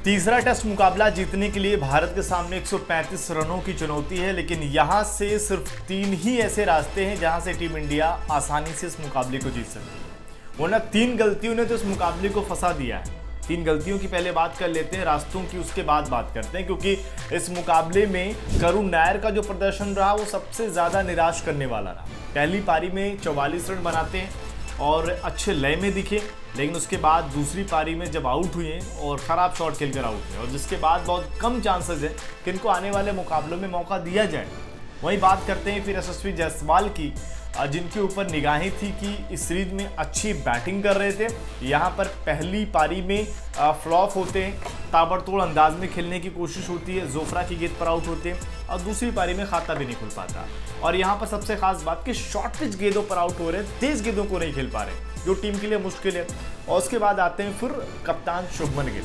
तीसरा टेस्ट मुकाबला जीतने के लिए भारत के सामने 135 रनों की चुनौती है, लेकिन यहां से सिर्फ 3 ही ऐसे रास्ते हैं जहां से टीम इंडिया आसानी से इस मुकाबले को जीत सकती है। वरना 3 गलतियों ने तो इस मुकाबले को फंसा दिया है। 3 गलतियों की पहले बात कर लेते हैं, रास्तों की उसके बाद बात करते हैं, क्योंकि इस मुकाबले में करुण नायर का जो प्रदर्शन रहा वो सबसे ज्यादा निराश करने वाला रहा। पहली पारी में 44 रन बनाते हैं और अच्छे लय में दिखे, लेकिन उसके बाद दूसरी पारी में जब आउट हुए और ख़राब शॉट खेलकर आउट हुए, और जिसके बाद बहुत कम चांसेस है कि इनको आने वाले मुकाबलों में मौका दिया जाए। वहीं बात करते हैं फिर यशस्वी जायसवाल की, जिनके ऊपर निगाहें थी कि इस सीरीज में अच्छी बैटिंग कर रहे थे। यहाँ पर पहली पारी में फ्लॉप होते हैं, ताबड़तोड़ अंदाज में खेलने की कोशिश होती है, जोफ्रा की गेंद पर आउट होते हैं और दूसरी पारी में खाता भी नहीं खुल पाता। और यहाँ पर सबसे खास बात कि शॉर्ट पिच गेंदों पर आउट हो रहे हैं, तेज गेंदों को नहीं खेल पा रहे, जो टीम के लिए मुश्किल है। और उसके बाद आते हैं फिर कप्तान शुभमन गिल,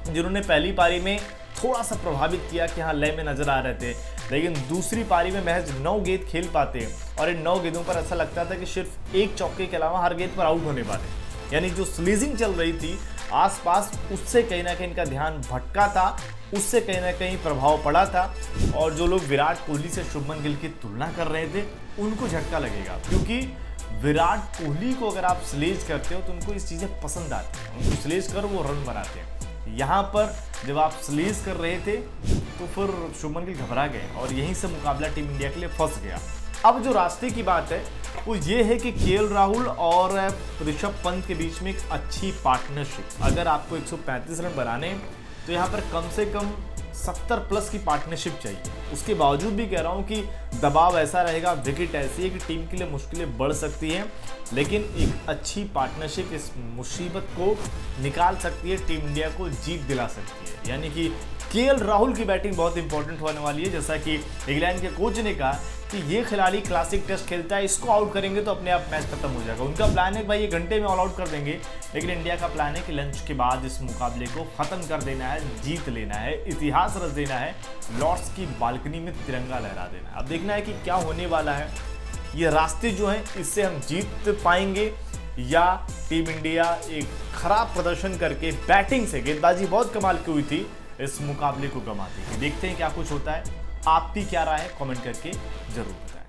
जिन्होंने पहली पारी में थोड़ा सा प्रभावित किया कि हाँ लय में नजर आ रहे थे, लेकिन दूसरी पारी में महज 9 गेंद खेल पाते हैं और इन 9 गेंदों पर ऐसा लगता था कि सिर्फ एक चौके के अलावा हर गेंद पर आउट होने वाले। यानी जो स्लीजिंग चल रही थी आसपास, उससे कहीं ना कहीं इनका ध्यान भटका था, उससे कहीं ना कहीं प्रभाव पड़ा था। और जो लोग विराट कोहली से शुभमन गिल की तुलना कर रहे थे उनको झटका लगेगा, क्योंकि विराट कोहली को अगर आप स्लेज करते हो तो उनको इस चीज़ें पसंद आती हैं, उनको स्लेज कर वो रन बनाते हैं। यहाँ पर जब आप स्लेज कर रहे थे तो फिर शुभमन गिल घबरा गए और यहीं से मुकाबला टीम इंडिया के लिए फंस गया। अब जो रास्ते की बात है वो ये है कि केएल राहुल और ऋषभ पंत के बीच में एक अच्छी पार्टनरशिप, अगर आपको 135 रन बनाने तो यहाँ पर कम से कम 70 प्लस की पार्टनरशिप चाहिए। उसके बावजूद भी कह रहा हूँ कि दबाव ऐसा रहेगा, विकेट ऐसी है कि टीम के लिए मुश्किलें बढ़ सकती हैं, लेकिन एक अच्छी पार्टनरशिप इस मुसीबत को निकाल सकती है, टीम इंडिया को जीत दिला सकती है। यानी कि केएल राहुल की बैटिंग बहुत इंपॉर्टेंट होने वाली है। जैसा कि इंग्लैंड के कोच ने कहा कि ये खिलाड़ी क्लासिक टेस्ट खेलता है, इसको आउट करेंगे तो अपने आप मैच खत्म हो जाएगा। उनका प्लान है कि भाई ये घंटे में ऑल आउट कर देंगे, लेकिन इंडिया का प्लान है कि लंच के बाद इस मुकाबले को खत्म कर देना है, जीत लेना है, इतिहास रच देना है, लॉर्ड्स की बालकनी में तिरंगा लहरा देना है। अब देखना है कि क्या होने वाला है। ये रास्ते जो हैं इससे हम जीत पाएंगे या टीम इंडिया एक खराब प्रदर्शन करके बैटिंग से, गेंदबाजी बहुत कमाल की हुई थी, इस मुकाबले को गंवाती है। देखते हैं क्या कुछ होता है। आपकी क्या राय है, कमेंट करके जरूर बताएं।